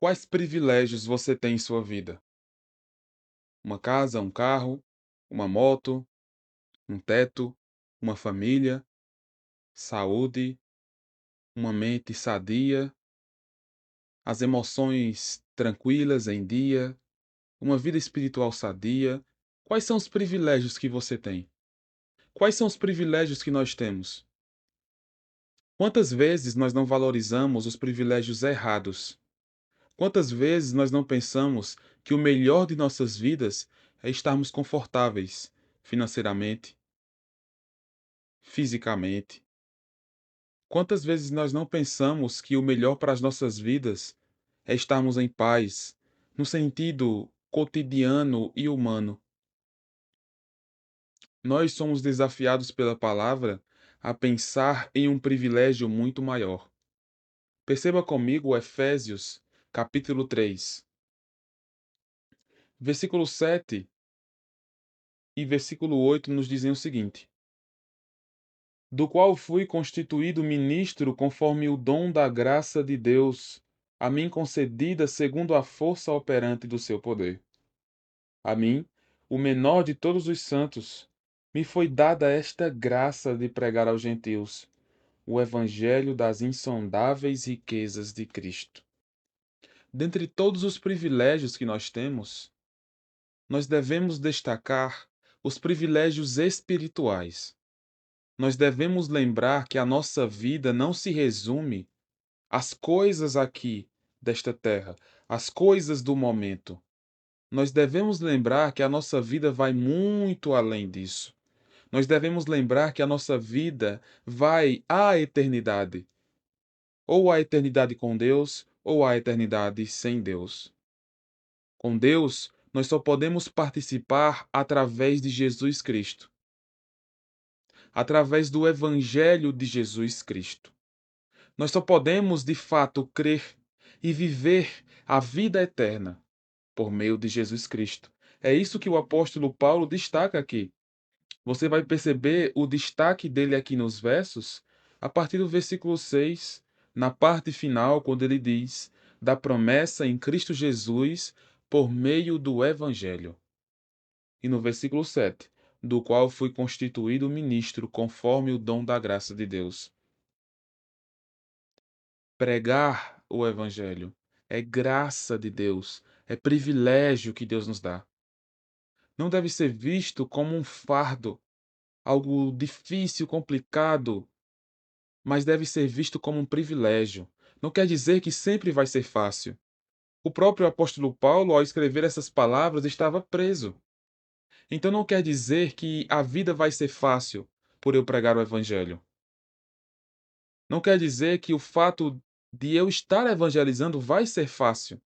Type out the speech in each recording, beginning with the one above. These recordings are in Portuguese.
Quais privilégios você tem em sua vida? Uma casa, um carro, uma moto, um teto, uma família, saúde, uma mente sadia, as emoções tranquilas em dia, uma vida espiritual sadia. Quais são os privilégios que você tem? Quais são os privilégios que nós temos? Quantas vezes nós não valorizamos os privilégios errados? Quantas vezes nós não pensamos que o melhor de nossas vidas é estarmos confortáveis financeiramente, fisicamente? Quantas vezes nós não pensamos que o melhor para as nossas vidas é estarmos em paz, no sentido cotidiano e humano? Nós somos desafiados pela palavra a pensar em um privilégio muito maior. Perceba comigo Efésios, capítulo 3, versículo 7 e versículo 8 nos dizem o seguinte: do qual fui constituído ministro conforme o dom da graça de Deus, a mim concedida segundo a força operante do seu poder. A mim, o menor de todos os santos, me foi dada esta graça de pregar aos gentios o evangelho das insondáveis riquezas de Cristo. Dentre todos os privilégios que nós temos, nós devemos destacar os privilégios espirituais. Nós devemos lembrar que a nossa vida não se resume às coisas aqui desta terra, às coisas do momento. Nós devemos lembrar que a nossa vida vai muito além disso. Nós devemos lembrar que a nossa vida vai à eternidade, ou à eternidade com Deus, ou à eternidade sem Deus. Com Deus, nós só podemos participar através de Jesus Cristo, através do Evangelho de Jesus Cristo. Nós só podemos, de fato, crer e viver a vida eterna por meio de Jesus Cristo. É isso que o apóstolo Paulo destaca aqui. Você vai perceber o destaque dele aqui nos versos, a partir do versículo 6, na parte final, quando ele diz da promessa em Cristo Jesus por meio do Evangelho. E no versículo 7, do qual fui constituído ministro conforme o dom da graça de Deus. Pregar o Evangelho é graça de Deus, é privilégio que Deus nos dá. Não deve ser visto como um fardo, algo difícil, complicado, mas deve ser visto como um privilégio. Não quer dizer que sempre vai ser fácil. O próprio apóstolo Paulo, ao escrever essas palavras, estava preso. Então não quer dizer que a vida vai ser fácil por eu pregar o Evangelho. Não quer dizer que o fato de eu estar evangelizando vai ser fácil.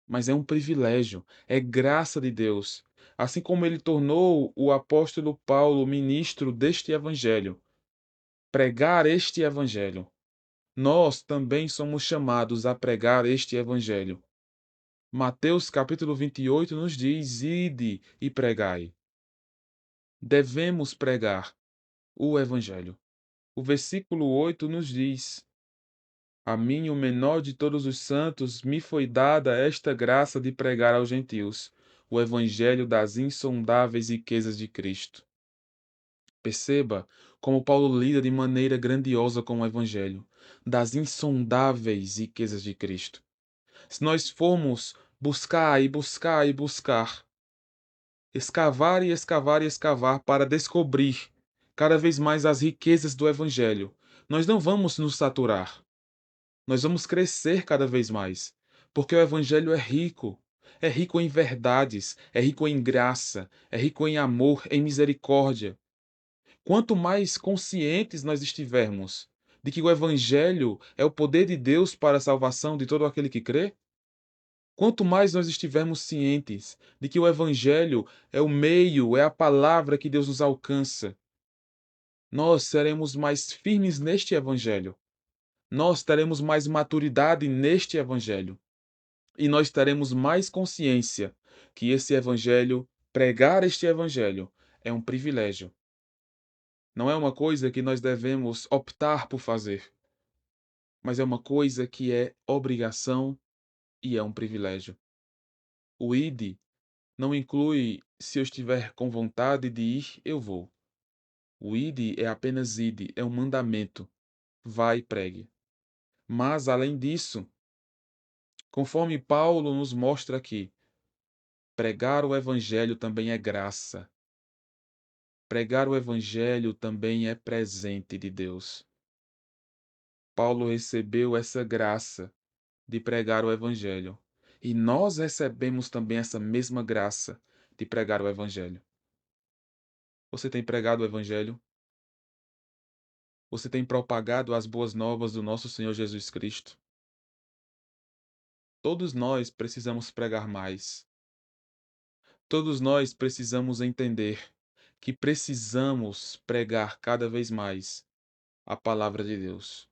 Mas é um privilégio, é graça de Deus. Assim como ele tornou o apóstolo Paulo ministro deste evangelho, pregar este evangelho, nós também somos chamados a pregar este evangelho. Mateus capítulo 28 nos diz: ide e pregai. Devemos pregar o evangelho. O versículo 8 nos diz: a mim, o menor de todos os santos, me foi dada esta graça de pregar aos gentios o evangelho das insondáveis riquezas de Cristo. Perceba como Paulo lida de maneira grandiosa com o evangelho das insondáveis riquezas de Cristo. Se nós formos buscar e buscar e buscar, escavar e escavar e escavar para descobrir cada vez mais as riquezas do evangelho, nós não vamos nos saturar. Nós vamos crescer cada vez mais, porque o Evangelho é rico em verdades, é rico em graça, é rico em amor, em misericórdia. Quanto mais conscientes nós estivermos de que o Evangelho é o poder de Deus para a salvação de todo aquele que crê, quanto mais nós estivermos cientes de que o Evangelho é o meio, é a palavra que Deus nos alcança, nós seremos mais firmes neste Evangelho. Nós teremos mais maturidade neste Evangelho. E nós teremos mais consciência que esse Evangelho, pregar este Evangelho, é um privilégio. Não é uma coisa que nós devemos optar por fazer, mas é uma coisa que é obrigação e é um privilégio. O ide não inclui se eu estiver com vontade de ir, eu vou. O ide é apenas ide, é um mandamento. Vai e pregue. Mas, além disso, conforme Paulo nos mostra aqui, pregar o evangelho também é graça. Pregar o evangelho também é presente de Deus. Paulo recebeu essa graça de pregar o evangelho. E nós recebemos também essa mesma graça de pregar o evangelho. Você tem pregado o evangelho? Você tem propagado as boas novas do nosso Senhor Jesus Cristo? Todos nós precisamos pregar mais. Todos nós precisamos entender que precisamos pregar cada vez mais a palavra de Deus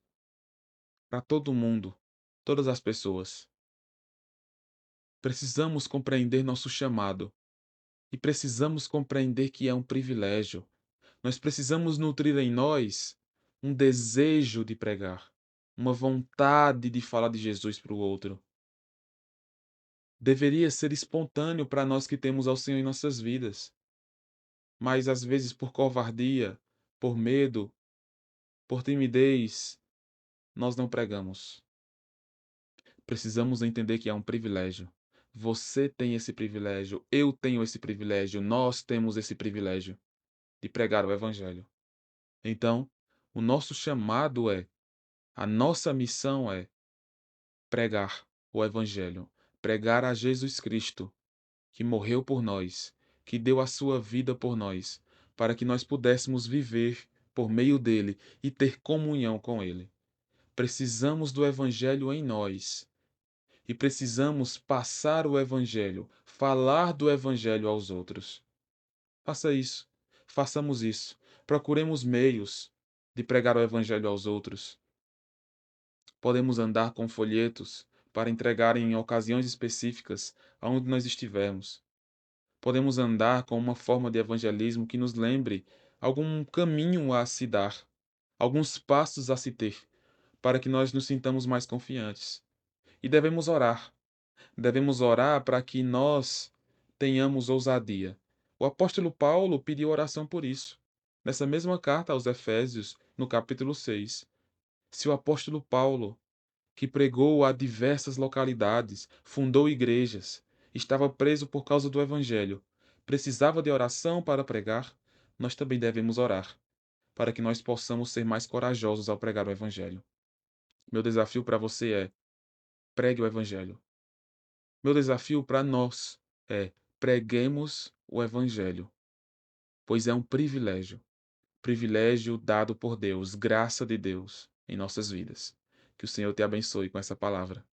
para todo mundo, todas as pessoas. Precisamos compreender nosso chamado e precisamos compreender que é um privilégio. Nós precisamos nutrir em nós um desejo de pregar, uma vontade de falar de Jesus para o outro. Deveria ser espontâneo para nós que temos ao Senhor em nossas vidas, mas às vezes por covardia, por medo, por timidez, nós não pregamos. Precisamos entender que é um privilégio. Você tem esse privilégio, eu tenho esse privilégio, nós temos esse privilégio de pregar o Evangelho. Então, o nosso chamado é, a nossa missão é pregar o Evangelho, pregar a Jesus Cristo, que morreu por nós, que deu a sua vida por nós, para que nós pudéssemos viver por meio dele e ter comunhão com ele. Precisamos do Evangelho em nós e precisamos passar o Evangelho, falar do Evangelho aos outros. Faça isso, façamos isso. Procuremos meios de pregar o Evangelho aos outros. Podemos andar com folhetos para entregar em ocasiões específicas aonde nós estivermos. Podemos andar com uma forma de evangelismo que nos lembre algum caminho a se dar, alguns passos a se ter, para que nós nos sintamos mais confiantes. E devemos orar. Devemos orar para que nós tenhamos ousadia. O apóstolo Paulo pediu oração por isso. Nessa mesma carta aos Efésios, no capítulo 6. Se o apóstolo Paulo, que pregou a diversas localidades, fundou igrejas, estava preso por causa do evangelho, precisava de oração para pregar, nós também devemos orar, para que nós possamos ser mais corajosos ao pregar o evangelho. Meu desafio para você é: pregue o evangelho. Meu desafio para nós é: preguemos o evangelho, pois é um privilégio dado por Deus, graça de Deus em nossas vidas. Que o Senhor te abençoe com essa palavra.